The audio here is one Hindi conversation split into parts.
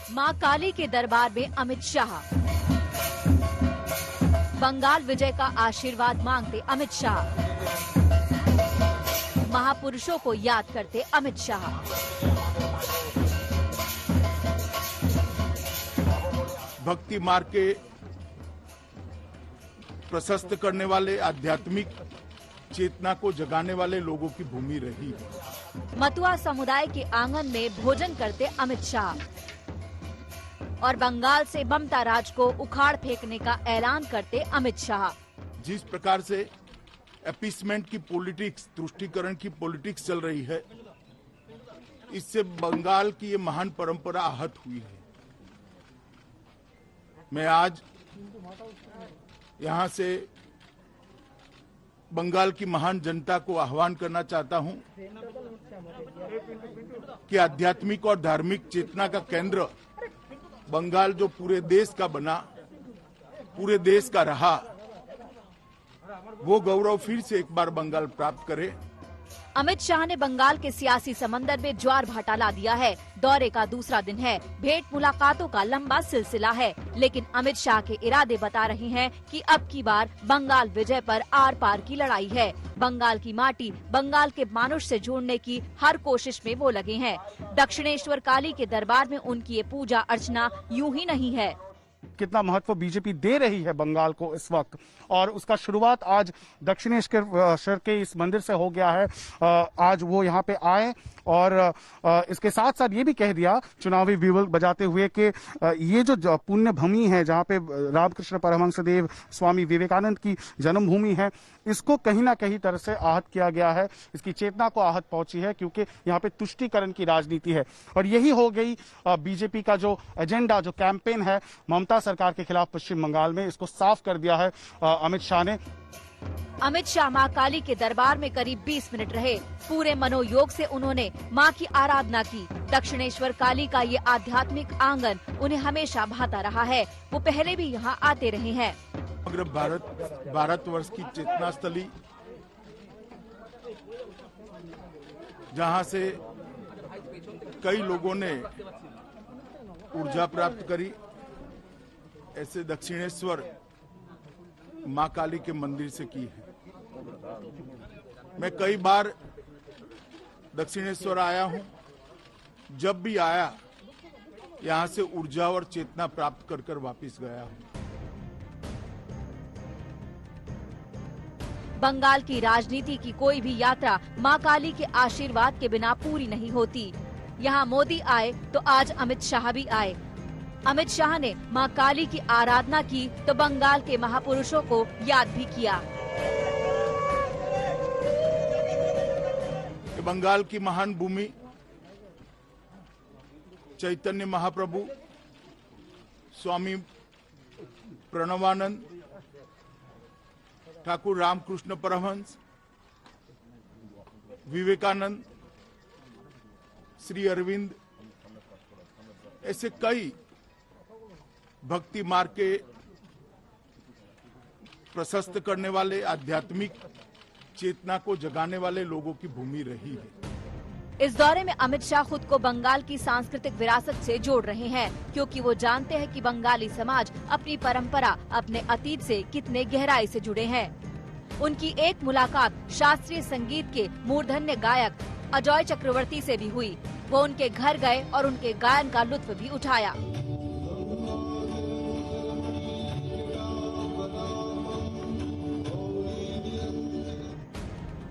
मां काली के दरबार में अमित शाह। बंगाल विजय का आशीर्वाद मांगते अमित शाह। महापुरुषों को याद करते अमित शाह। भक्ति मार्ग के प्रशस्त करने वाले, आध्यात्मिक चेतना को जगाने वाले लोगों की भूमि रही है। मतुआ समुदाय के आंगन में भोजन करते अमित शाह और बंगाल से ममता राज को उखाड़ फेंकने का ऐलान करते अमित शाह। जिस प्रकार से अपीसमेंट की पॉलिटिक्स, तुष्टीकरण की पॉलिटिक्स चल रही है, इससे बंगाल की ये महान परंपरा आहत हुई है। मैं आज यहाँ से बंगाल की महान जनता को आह्वान करना चाहता हूँ कि आध्यात्मिक और धार्मिक चेतना का केंद्र बंगाल जो पूरे देश का बना, पूरे देश का रहा, वो गौरव फिर से एक बार बंगाल प्राप्त करे। अमित शाह ने बंगाल के सियासी समंदर में ज्वार भाटा ला दिया है। दौरे का दूसरा दिन है। भेंट मुलाकातों का लंबा सिलसिला है, लेकिन अमित शाह के इरादे बता रहे हैं कि अब की बार बंगाल विजय पर आर पार की लड़ाई है। बंगाल की माटी, बंगाल के मानुष से जोड़ने की हर कोशिश में वो लगे हैं। दक्षिणेश्वर काली के दरबार में उनकी ये पूजा अर्चना यूं ही नहीं है। कितना महत्व बीजेपी दे रही है बंगाल को इस वक्त, और उसका शुरुआत आज दक्षिणेश्वर के इस मंदिर से हो गया है। आज वो यहाँ पे आए और इसके साथ साथ ये भी कह दिया चुनावी बिगुल बजाते हुए कि ये जो पुण्य भूमि है जहाँ पे रामकृष्ण परमहंस देव स्वामी विवेकानंद की जन्मभूमि है, इसको कहीं ना कहीं तरह से आहत किया गया है, इसकी चेतना को आहत पहुंची है, क्योंकि यहाँ पे तुष्टीकरण की राजनीति है। और यही हो गई बीजेपी का जो एजेंडा, जो कैंपेन है ममता सरकार के खिलाफ पश्चिम बंगाल में, इसको साफ कर दिया है अमित शाह ने। अमित शाह मां काली के दरबार में करीब 20 मिनट रहे। पूरे मनोयोग से उन्होंने मां की आराधना की। दक्षिणेश्वर काली का ये आध्यात्मिक आंगन उन्हें हमेशा भाता रहा है। वो पहले भी यहाँ आते रहे हैं। समग्र भारतवर्ष की चेतना स्थली, जहाँ से कई लोगों ने ऊर्जा प्राप्त करी, ऐसे दक्षिणेश्वर मां काली के मंदिर से की है। मैं कई बार दक्षिणेश्वर आया हूं। जब भी आया यहां से ऊर्जा और चेतना प्राप्त कर कर वापस गया हूं। बंगाल की राजनीति की कोई भी यात्रा मां काली के आशीर्वाद के बिना पूरी नहीं होती। यहाँ मोदी आए तो आज अमित शाह भी आए। अमित शाह ने मां काली की आराधना की तो बंगाल के महापुरुषों को याद भी किया। बंगाल की महान भूमि, चैतन्य महाप्रभु, स्वामी प्रणवानंद, ठाकुर रामकृष्ण परमहंस, विवेकानंद, श्री अरविंद, ऐसे कई भक्ति मार्ग के प्रशस्त करने वाले, आध्यात्मिक चेतना को जगाने वाले लोगों की भूमि रही है। इस दौरे में अमित शाह खुद को बंगाल की सांस्कृतिक विरासत से जोड़ रहे हैं, क्योंकि वो जानते हैं कि बंगाली समाज अपनी परंपरा, अपने अतीत से कितने गहराई से जुड़े हैं। उनकी एक मुलाकात शास्त्रीय संगीत के मूर्धन्य गायक अजय चक्रवर्ती से भी हुई। वो उनके घर गए और उनके गायन का लुत्फ भी उठाया।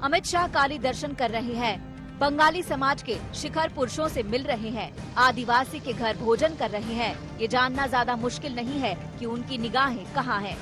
अमित शाह काली दर्शन कर रहे हैं, बंगाली समाज के शिखर पुरुषों से मिल रहे हैं, आदिवासी के घर भोजन कर रहे हैं। ये जानना ज्यादा मुश्किल नहीं है कि उनकी निगाहें कहाँ हैं।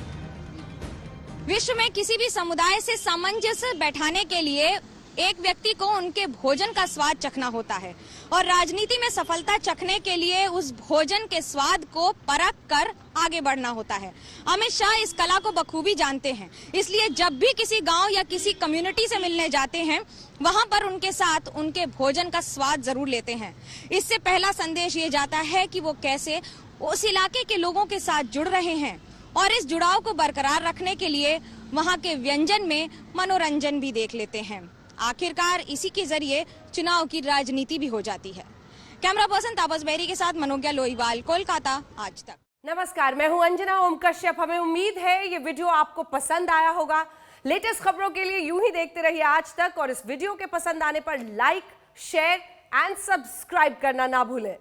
विश्व में किसी भी समुदाय से सामंजस्य बैठाने के लिए एक व्यक्ति को उनके भोजन का स्वाद चखना होता है, और राजनीति में सफलता चखने के लिए उस भोजन के स्वाद को परख कर आगे बढ़ना होता है। अमित शाह इस कला को बखूबी जानते हैं, इसलिए जब भी किसी गांव या किसी कम्युनिटी से मिलने जाते हैं, वहां पर उनके साथ उनके भोजन का स्वाद जरूर लेते हैं। इससे पहला संदेश ये जाता है कि वो कैसे उस इलाके के लोगों के साथ जुड़ रहे हैं, और इस जुड़ाव को बरकरार रखने के लिए वहां के व्यंजन में मनोरंजन भी देख लेते हैं। आखिरकार इसी के जरिए चुनाव की राजनीति भी हो जाती है। कैमरा पर्सन तापस बेरी के साथ मनोज्ञा लोईवाल, कोलकाता, आज तक। नमस्कार, मैं हूं अंजना ओम कश्यप। हमें उम्मीद है ये वीडियो आपको पसंद आया होगा। लेटेस्ट खबरों के लिए यूं ही देखते रहिए आज तक, और इस वीडियो के पसंद आने पर लाइक, शेयर एंड सब्सक्राइब करना ना भूलें।